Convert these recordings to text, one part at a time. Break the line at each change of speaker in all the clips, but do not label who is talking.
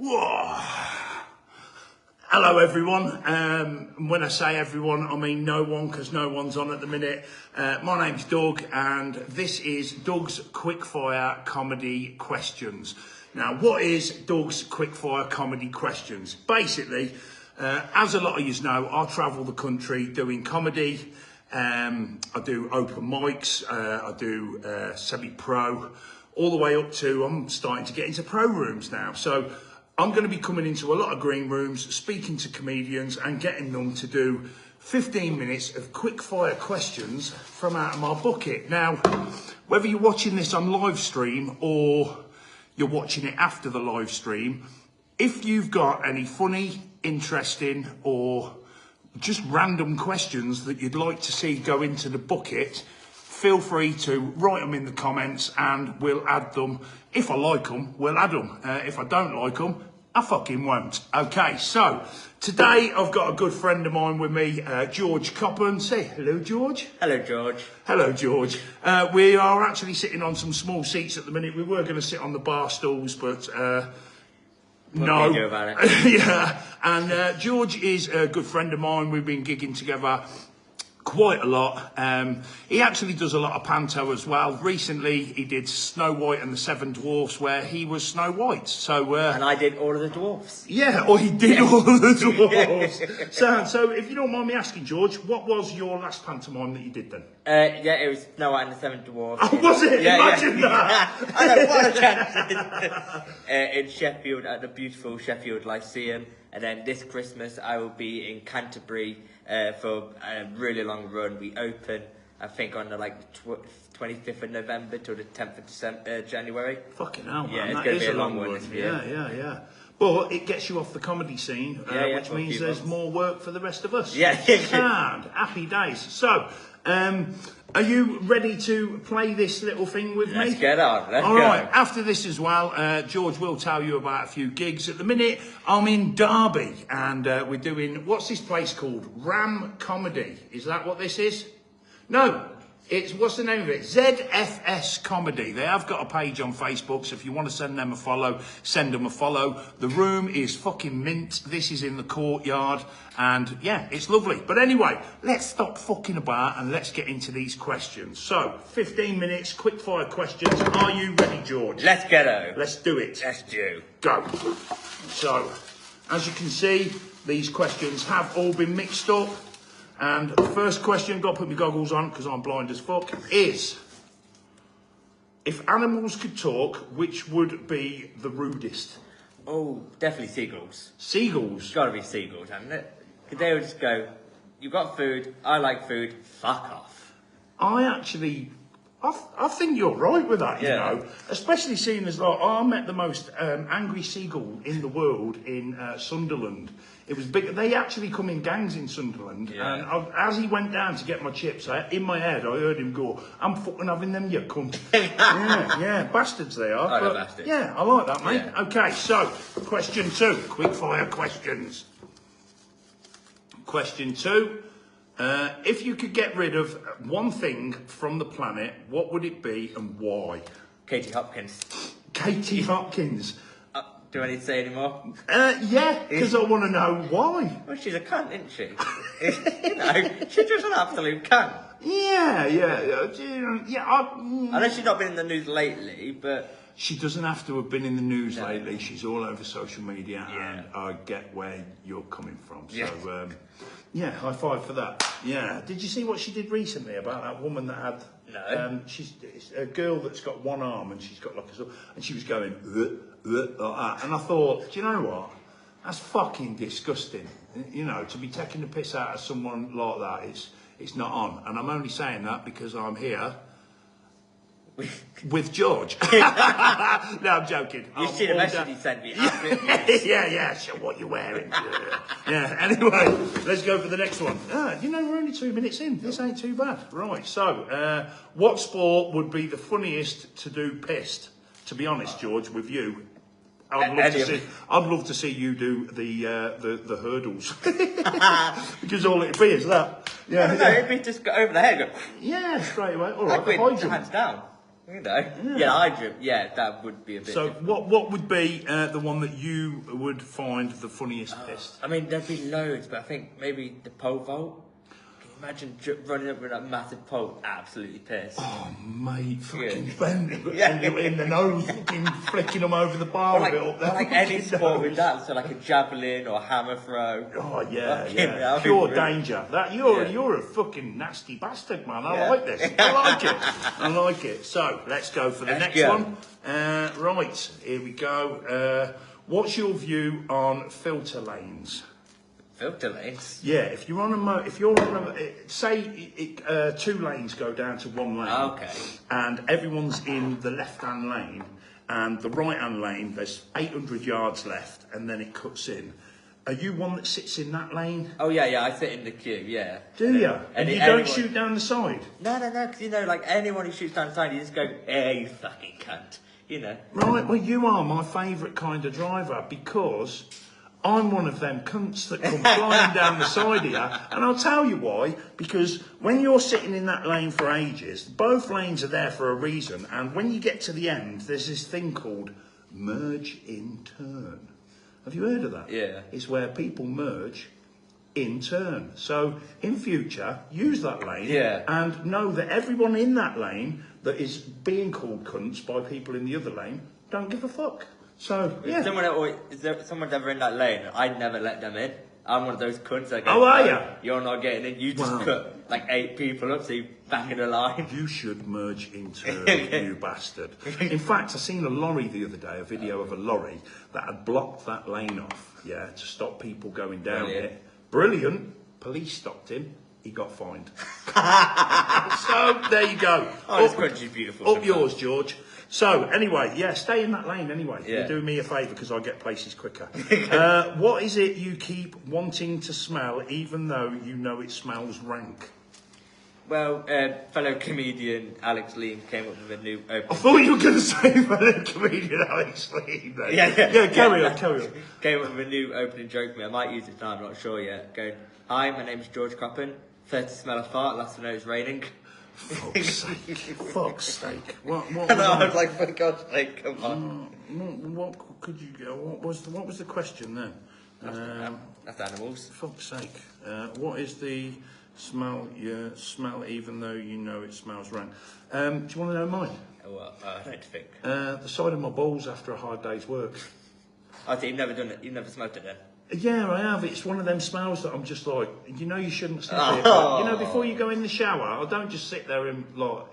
Whoa. Hello everyone. When I say everyone, I mean no one, because no one's on at the minute. My name's Doug and this is Doug's Quickfire Comedy Questions. Now, what is Doug's Quickfire Comedy Questions? Basically, as a lot of you know, I travel the country doing comedy. I do open mics, I do semi-pro, all the way up to I'm starting to get into pro rooms now. So I'm going to be coming into a lot of green rooms, speaking to comedians and getting them to do 15 minutes of quick fire questions from out of my bucket. Now, whether you're watching this on live stream or you're watching it after the live stream, if you've got any funny, interesting or just random questions that you'd like to see go into the bucket, feel free to write them in the comments and we'll add them. If I like them, we'll add them. If I don't like them, I fucking won't. Okay, so today I've got a good friend of mine with me, George Coppen. Say hello, George.
Hello, George.
Hello, George. We are actually sitting on some small seats at the minute. We were going to sit on the bar stools, but no.
What can you do about it?
Yeah, and George is a good friend of mine. We've been gigging together quite a lot. He actually does a lot of panto as well. Recently, he did Snow White and the Seven Dwarfs, where he was Snow White. So,
and I did all of the dwarfs.
Yeah, or he did all of the dwarfs. So, if you don't mind me asking, George, what was your last pantomime that you did then?
Yeah, it was Snow White and the Seven Dwarfs.
Oh, was it?
Yeah,
Imagine that.
I know, what a chance. In Sheffield, at the beautiful Sheffield Lyceum. And then this Christmas, I will be in Canterbury for a really long run. We open, I think, on the 25th of November till the 10th of January.
Fucking hell, man.
Yeah, it's
that
going
is
to be
a
a long
one
one.
Yeah. But it gets you off the comedy scene, which means there's more work for the rest of us.
Yeah.
And happy days. So, are you ready to play this little thing with me?
Let's get on. Let's
All
go.
right. After this as well, George will tell you about a few gigs. At the minute, I'm in Derby and we're doing, what's this place called? Ram Comedy. Is that what this is? No. It's, what's the name of it? ZFS Comedy. They have got a page on Facebook, so if you want to send them a follow, send them a follow. The room is fucking mint. This is in the courtyard, and yeah, it's lovely. But anyway, let's stop fucking about and let's get into these questions. So, 15 minutes, quick fire questions. Are you ready, George?
Let's get on.
Let's do it.
Let's do.
Go. So, as you can see, these questions have all been mixed up. And the first question, got to put my goggles on because I'm blind as fuck, is, if animals could talk, which would be the rudest?
Oh, definitely seagulls.
Seagulls?
It's got to be seagulls, hasn't it? Because they would just go, you've got food, I like food, fuck off.
I think you're right with that,
Yeah.
you know. Especially seeing as like, I met the most angry seagull in the world in Sunderland. It was big. They actually come in gangs in Sunderland.
Yeah.
And as he went down to get my chips, in my head I heard him go, "I'm fucking having them, you cunt." yeah, bastards they are.
I love bastards.
Yeah, I like that, mate.
Yeah.
Okay, so question 2, quick fire questions. Question 2. If you could get rid of one thing from the planet, what would it be and why?
Katie Hopkins.
Katie Hopkins.
Do I need to say any more?
Yeah, because I want to know why.
Well, she's a cunt, isn't she? You know, she's just an absolute cunt.
Yeah.
I know she's not been in the news lately, but...
She doesn't have to have been in the news lately. She's all over social media,
Yeah.
and I get where you're coming from. So,
Yeah.
yeah, high five for that. Yeah. Did you see what she did recently about that woman that had...
No.
She's a girl that's got one arm and she's got like a... And she was going... like that. And I thought, do you know what? That's fucking disgusting. You know, to be taking the piss out of someone like that, it's not on. And I'm only saying that because I'm here... with George. No, I'm joking.
You've seen a message he sent me.
yeah, show what you're wearing. Yeah, anyway, let's go for the next one. You know, we're only 2 minutes in. This ain't too bad. Right, so, what sport would be the funniest to do pissed? To be honest, George, with you, I'd love to see you do the hurdles. Because all it'd be is that.
No, it'd be just go over the head. Go,
yeah, straight away. All right, the high jump.
hands down. You know, yeah, hydrant. Yeah, that would be a bit.
So
difficult.
what would be the one that you would find the funniest piss?
I mean, there'd be loads, but I think maybe the pole vault. Can you imagine running up with that massive pole, absolutely pissed?
Oh, mate, fucking
Yeah.
bend
Yeah.
it in the nose, fucking flicking them over the bar
Or like,
a bit up there.
or like any
fucking
sport with
nose.
that, so like a javelin or a hammer throw.
Oh yeah,
Fucking
yeah.
hell,
Pure
really.
danger. That you're
Yeah.
you're a fucking nasty bastard, man. I
Yeah.
like this. I like it. I like it. So let's go for the
Let's
next
go.
one. Right, here we go. What's your view on filter lanes?
Filter lanes.
Yeah, if you're on say 2 lanes go down to 1 lane,
Okay.
and everyone's in the left-hand lane, and the right-hand lane, there's 800 yards left, and then it cuts in. Are you one that sits in that lane?
Oh yeah, I sit in the queue. Yeah.
Do you? And you don't
anyone-
shoot down the side?
No, because you know, like anyone who shoots down the side, you just go, "Hey, you fucking cunt," you know.
Right, well, you are my favourite kind of driver because I'm one of them cunts that come flying down the side here. And I'll tell you why. Because when you're sitting in that lane for ages, both lanes are there for a reason. And when you get to the end, there's this thing called merge in turn. Have you heard of that?
Yeah.
It's where people merge in turn. So in future, use that lane
Yeah.
and know that everyone in that lane that is being called cunts by people in the other lane don't give a fuck. So, yeah.
If someone's ever in that lane, I'd never let them in. I'm one of those cunts that go,
Oh, are
"No,
ya?
You're not getting in. You just
Wow.
cut like 8 people up, so you back in the line."
You should merge in turn, you bastard. In fact, I seen a lorry the other day, a video of a lorry that had blocked that lane off, yeah, to stop people going down
Brilliant.
it. Brilliant. Police stopped him. He got fined. So, there you go.
Oh, this country's beautiful.
Up
sometimes.
yours, George. So, anyway, yeah, stay in that lane anyway.
Yeah.
You're doing me a favour because I get places quicker. What is it you keep wanting to smell even though you know it smells rank?
Well, fellow comedian Alex Lean came up with a new
I
opening.
thought you were going to say fellow comedian Alex Lee. Then.
Yeah.
Carry on.
Came up with a new opening joke for me. I might use it now, I'm not sure yet. Going, "Hi, my name's George Coppen. First to smell a fart, last to know it's raining."
Fuck's sake. What
And I was like, for God's sake, come on.
what could you go? What was the question then?
That's animals.
Fuck's sake. What is the smell you smell even though you know it smells rank? Do you want to know mine?
Well, I don't think.
The side of my balls after a hard day's work.
I think you've never done it. You've never smoked it then.
Yeah, I have. It's one of them smells that I'm just like, you know, you shouldn't sniff it.
Oh.
But, you know, before you go in the shower, I don't just sit there and like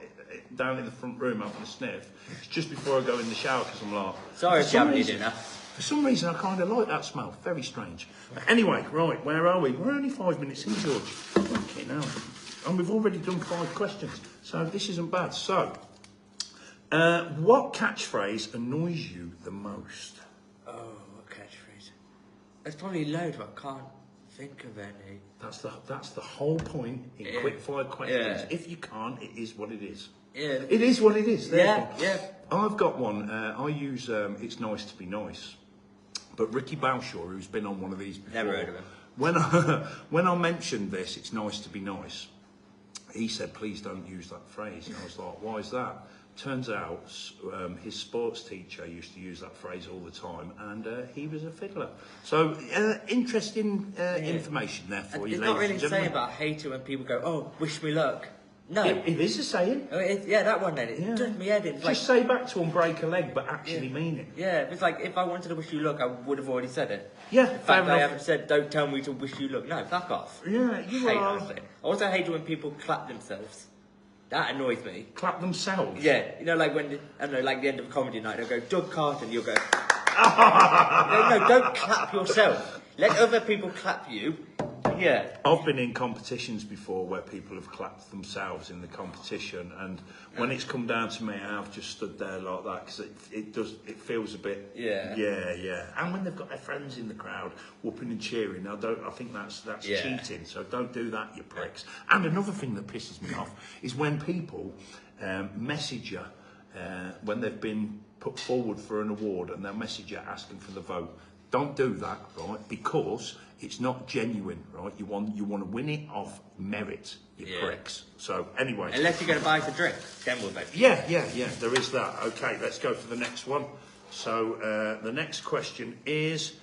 down in the front room having a sniff. It's just before I go in the shower because I'm like,
Sorry if you haven't
reason-
eaten dinner.
For some reason, I kind of like that smell. Very strange. Anyway, right, where are we? We're only 5 minutes in, George. Okay, now, and we've already done 5 questions, so this isn't bad. So, what catchphrase annoys you the most?
Oh, what catchphrase? There's probably loads, but I can't think of any.
That's the whole point in quick-fire questions.
Yeah.
If you can't, it is what it is.
Yeah.
It is what it is. Therefore.
Yeah.
I've got one. I use "It's Nice to Be Nice," but Ricky Balshaw, who's been on one of these before,
Never heard of him.
When I mentioned this, "It's nice to be nice," he said, "Please don't use that phrase." And I was like, "Why is that?" Turns out his sports teacher used to use that phrase all the time, and he was a fiddler. So interesting information there for you,
It's
ladies
not really
and
saying,
gentlemen.
but I hate it when people go, "Oh, wish me luck." No.
It is a saying.
Oh, yeah, that one then. It
Yeah.
does me head in. It's like,
Just say back to him, break a leg, but actually mean it.
yeah, it's like if I wanted to wish you luck, I would have already said it.
Yeah,
The
fair
fact that I
enough.
haven't said, "Don't tell me to wish you luck." No, fuck off.
Yeah, you
Hate
are.
that thing. I also hate it when people clap themselves. That annoys me.
Clap themselves.
Yeah, you know, like when I don't know, like the end of a comedy night, they'll go Doug Carton, you'll go. No, don't clap yourself. Let other people clap you. Yeah.
I've been in competitions before where people have clapped themselves in the competition, and when it's come down to me, I've just stood there like that because it feels a bit.
Yeah.
Yeah. And when they've got their friends in the crowd whooping and cheering, I think that's
Yeah.
cheating. So don't do that, you pricks. And another thing that pisses me off is when people message you when they've been put forward for an award, and they'll message you asking for the vote. Don't do that, right? Because it's not genuine, right? You want to win it off merit, you pricks. So anyway.
Unless you're going to buy us a drink, then we'll vote.
Yeah, there is that. Okay, let's go for the next one. So the next question is,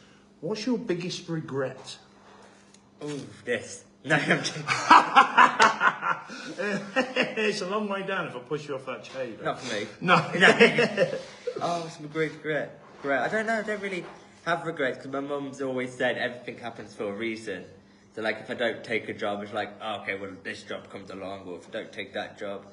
what's your biggest regret?
Ooh, this. No, I'm joking.
It's a long way down if I push you off that chair.
Not for me.
No.
Oh, some great regret. I don't know, I don't really have regrets because my mum's always said everything happens for a reason. So like if I don't take a job, it's like, oh, okay, well this job comes along, or if I don't take that job.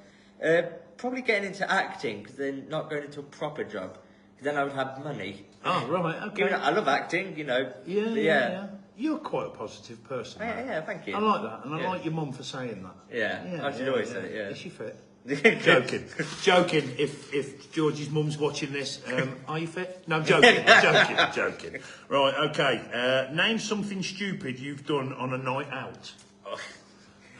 Probably getting into acting because then not going into a proper job because then I would have money.
Oh, right, okay.
I love acting, you know.
Yeah. You're quite a positive person.
Yeah, thank you.
I like that, and I like your mum for saying that.
Yeah, I should always say it, yeah.
Is she fit? Joking. If George's mum's watching this, are you fit? No, I'm joking. Joking. Right, okay. Name something stupid you've done on a night out.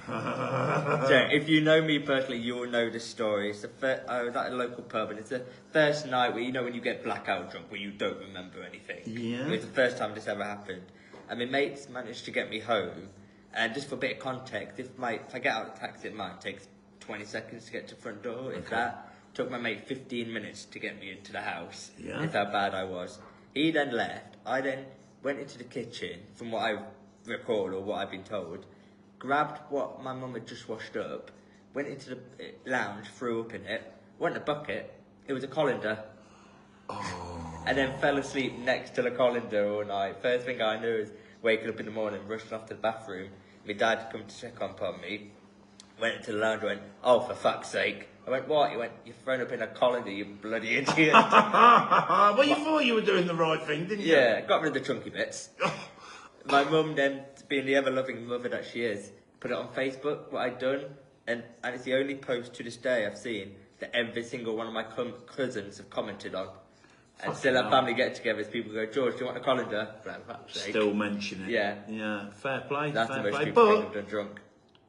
So, if you know me personally, you'll know this story. It's I was at a local pub, and it's the first night where, you know, when you get blackout drunk, where you don't remember anything.
Yeah.
It's the first time this ever happened. And my mates managed to get me home. And just for a bit of context, if I get out of the taxi, it might take 20 seconds to get to the front door. If that took my mate 15 minutes to get me into the house.
Yeah.
That's how bad I was. He then left. I then went into the kitchen, from what I recall or what I've been told, grabbed what my mum had just washed up, went into the lounge, threw up in it, went in a bucket. It was a colander. Oh. And then fell asleep next to the colander all night. First thing I knew is waking up in the morning, rushing off to the bathroom. My dad come to check on me. Went into the lounge and went, oh, for fuck's sake. I went, what? He went, you've thrown up in a colander, you bloody idiot.
Well, you thought you were doing the right thing, didn't you?
Yeah, got rid of the chunky bits. My mum then, being the ever-loving mother that she is, put it on Facebook, what I'd done, and it's the only post to this day I've seen that every single one of my cousins have commented on. And still at family get-togethers, people go, George, do you want a colander?
Still mention it.
Yeah.
Fair play.
That's
fair
the most
play.
stupid thing I've done drunk.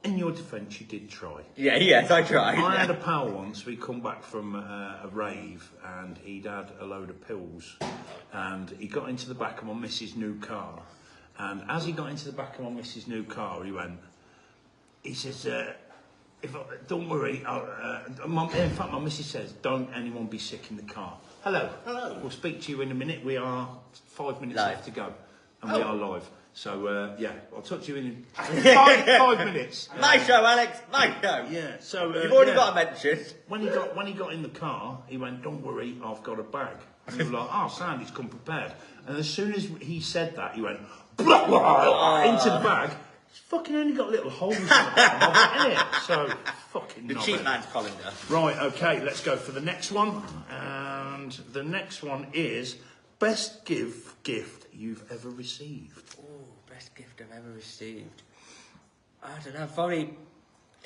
In your defence, you did try.
Yes, I tried.
I had a pal once, we come back from a rave, and he'd had a load of pills, and he got into the back of my missus' new car, and as he got into the back of my missus' new car, he says, don't worry, in fact my missus says, don't anyone be sick in the car. Hello. We'll speak to you in a minute. We are 5 minutes left to go, and we are live. So, I'll talk to you in 5 minutes.
My show, Alex, my show.
Yeah, so...
You've already got a mention.
When he got in the car, he went, don't worry, I've got a bag. And we were like, oh, Sam, he's come prepared. And as soon as he said that, he went, blah, blah, into the bag. He's fucking only got little holes in the bottom of it, innit? So, fucking
The cheap man's colander.
Right, okay, let's go for the next one. And the next one is best gift you've ever received.
Best gift I've ever received. I don't know, probably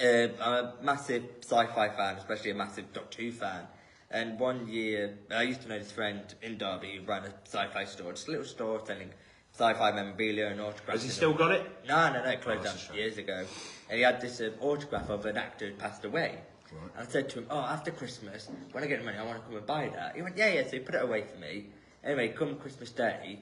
I'm a massive sci-fi fan, especially a massive Doctor Who fan. And one year, I used to know this friend in Derby who ran a sci-fi store, just a little store selling sci-fi memorabilia and autographs.
Has he still got it?
No, it closed down years ago. And he had this autograph of an actor who passed away. Right. And I said to him, after Christmas, when I get the money, I want to come and buy that. He went, yeah, so he put it away for me. Anyway, come Christmas Day,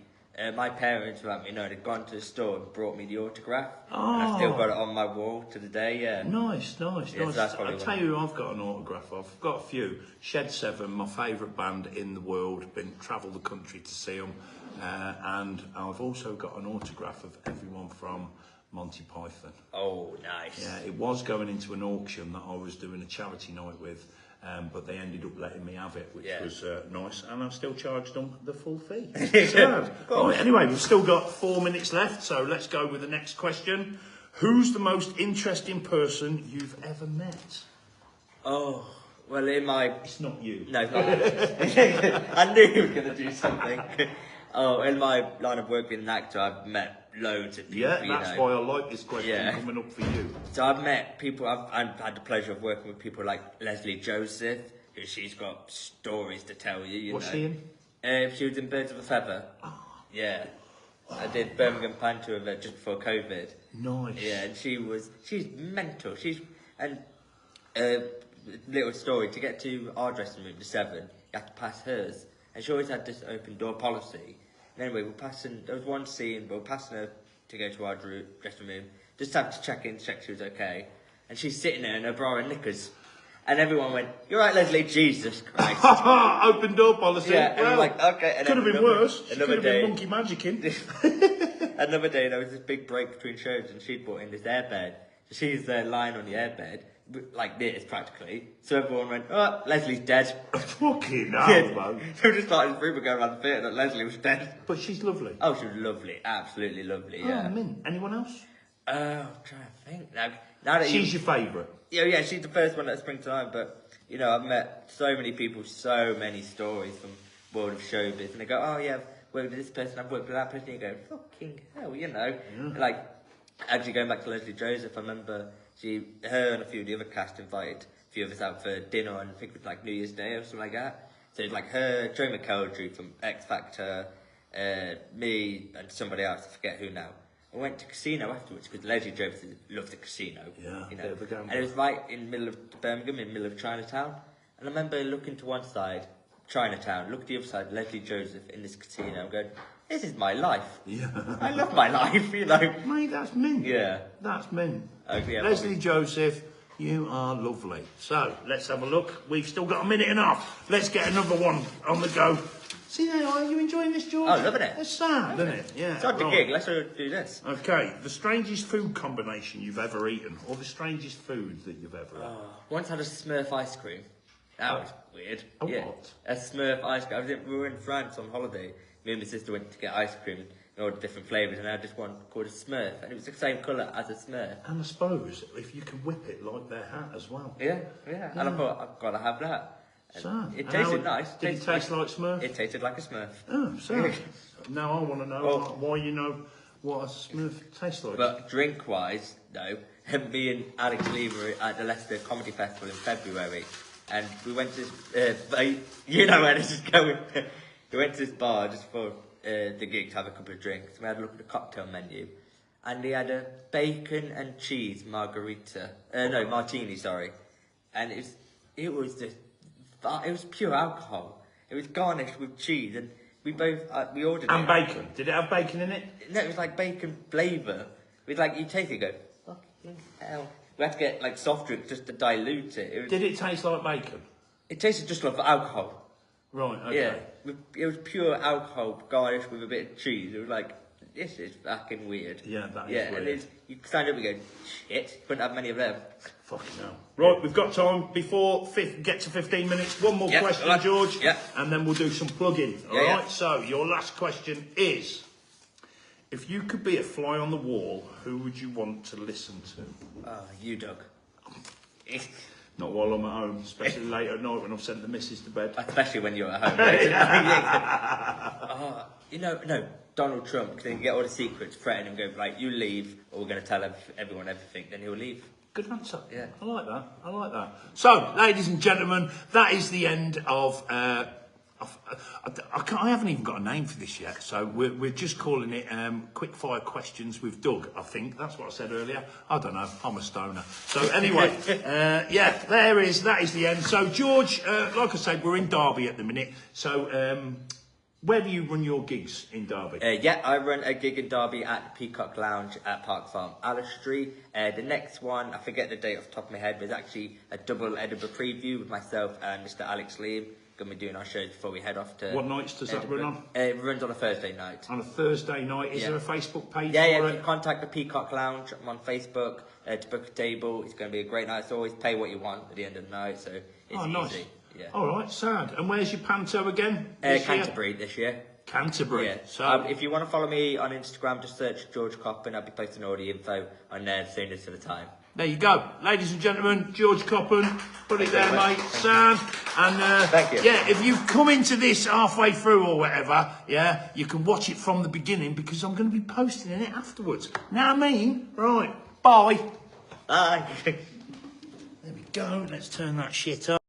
my parents, without me knowing, had gone to the store and brought me the autograph. And I've still got it on my wall to the day, yeah.
Nice.
So that's
I'll tell you who I've got an autograph of. I've got a few. Shed 7, my favourite band in the world. Travelled the country to see them. And I've also got an autograph of everyone from Monty Python.
Oh, nice.
Yeah, it was going into an auction that I was doing a charity night with. But they ended up letting me have it, which was nice, and I still charged them the full fee. Right, anyway, we've still got 4 minutes left, so let's go with the next question. Who's the most interesting person you've ever met?
Oh, well, It's
not you.
No, it's not. I knew he was going to do something. In my line of work being an actor, I've met loads of people.
Yeah, that's why I like this question coming up for you.
So I've met people, I've had the pleasure of working with people like Leslie Joseph, who she's got stories to tell you.
What's she in?
She was in Birds of a Feather. Yeah. I did Birmingham Panto with her just before COVID.
Nice.
Yeah, and she's mental. Little story, to get to our dressing room, the 7, you have to pass hers. And she always had this open door policy. And anyway, we're passing. There was one scene, we're passing her to go to our dressing room. Just have to check she was okay. And she's sitting there in her bra and knickers. And everyone went, "You're right, Leslie." Jesus Christ!
Open door policy.
Yeah, and we're like, okay. And
could have been worse.
Another
could have been monkey magicking.
Another day, there was this big break between shows, and she'd brought in this airbed. So she's lying on the airbed, like this practically. So everyone went, "Oh, Leslie's dead."
Fucking hell, man.
So we just started rumor going around the theatre that Leslie was dead.
But she's lovely.
Oh, she was lovely, absolutely lovely. Yeah.
Oh, mint. Anyone else?
I'm trying to think now. Now that
she's your favourite.
Yeah, she's the first one that springs to mind. But you know, I've met so many people, so many stories from world of showbiz, and they go, "Oh yeah, I've worked with this person, I've worked with that person." And you go, "Fucking hell," you know. Yeah. Like actually going back to Leslie Joseph, I remember her and a few of the other cast invited a few of us out for dinner, and I think it was like New Year's Day or something like that. So it's like her, Joe McElderry from X Factor, me, and somebody else. I forget who now. I went to casino afterwards because Leslie Joseph loved the casino.
Yeah,
you know. And it was right in the middle of Birmingham, in the middle of Chinatown. And I remember looking to one side, Chinatown, look at the other side, Leslie Joseph in this casino. I'm going, "This is my life.
Yeah.
I love my life, you know."
Mate, that's mint.
Yeah.
That's mint.
Yeah,
Leslie Joseph, you are lovely. So, let's have a look. We've still got a minute and a half. Let's get another one on the go. See, are you enjoying this, George?
Oh, loving it.
It's sad, isn't it? Yeah.
It's on the gig. Let's do this.
Okay, the strangest food combination you've ever eaten, or the strangest food that you've ever eaten?
Once had a Smurf ice cream. That was weird.
What?
A Smurf ice cream. We were in France on holiday. Me and my sister went to get ice cream and all the different flavours, and I had this one called a Smurf, and it was the same colour as a Smurf.
And I suppose if you can whip it like their hat as well.
Yeah. And I thought, I've got to have that.
So,
it tasted nice.
Did it taste like Smurf?
It tasted like a Smurf.
Oh, so now I want to know why you know what a Smurf tastes like.
But drink-wise, though, me and Alex Lee were at the Leicester Comedy Festival in February, and we went to this, you know where this is going. We went to this bar just for the gig to have a couple of drinks. We had a look at the cocktail menu, and they had a bacon and cheese margarita. Martini, sorry. And it was pure alcohol. It was garnished with cheese, and we both we ordered
and bacon. Did it have bacon in it?
No, it was like bacon flavour. It was like you taste it, and go, "Fucking hell!" We had to get like soft drink just to dilute it.
Did it taste like bacon?
It tasted just like alcohol.
Right. Okay.
Yeah, it was pure alcohol garnished with a bit of cheese. It was like, this is fucking weird.
Yeah, that is
weird. And you stand up and go, "Shit, couldn't have many of them."
Fucking hell. Right, we've got time before get to 15 minutes. One more question, George.
Yeah.
And then we'll do some plugging. All right.
Yeah.
So your last question is: if you could be a fly on the wall, who would you want to listen to?
You, Doug.
Not while I'm at home, especially late at night when I've sent the missus to bed.
Especially when you're at home. No, Donald Trump, because he can get all the secrets, threaten him, go, "Right, you leave, or we're going to tell everyone everything," then he'll leave.
Good answer.
Yeah.
I like that. So, ladies and gentlemen, that is the end of... I haven't even got a name for this yet, so we're just calling it Quickfire Questions with Doug, I think. That's what I said earlier. I don't know. I'm a stoner. So anyway, that is the end. So, George, like I said, we're in Derby at the minute. So, where do you run your gigs in Derby?
I run a gig in Derby at the Peacock Lounge at Park Farm, Alice Street. The next one, I forget the date off the top of my head, but it's actually a double Edinburgh preview with myself and Mr. Alex Lee. Going to be doing our shows before we head off to...
What nights does that run on?
It runs on a Thursday night.
On a Thursday night? Is there a Facebook page for
it?
it?
You contact the Peacock Lounge. I'm on Facebook to book a table. It's going to be a great night. It's always pay what you want at the end of the night, so it's easy.
Nice.
Yeah.
All right, sad. And where's your panto again?
Canterbury this year.
Canterbury.
Yeah.
So
if you want to follow me on Instagram, just search George Coppen. I'll be posting all the info on there as soon as to the time.
There you go. Ladies and gentlemen, George Coppen. Put it there, mate. Sam. And
thank you.
Yeah, if you've come into this halfway through or whatever, yeah, you can watch it from the beginning because I'm going to be posting it afterwards. Know what I mean? Right. Bye.
Bye.
There we go. Let's turn that shit up.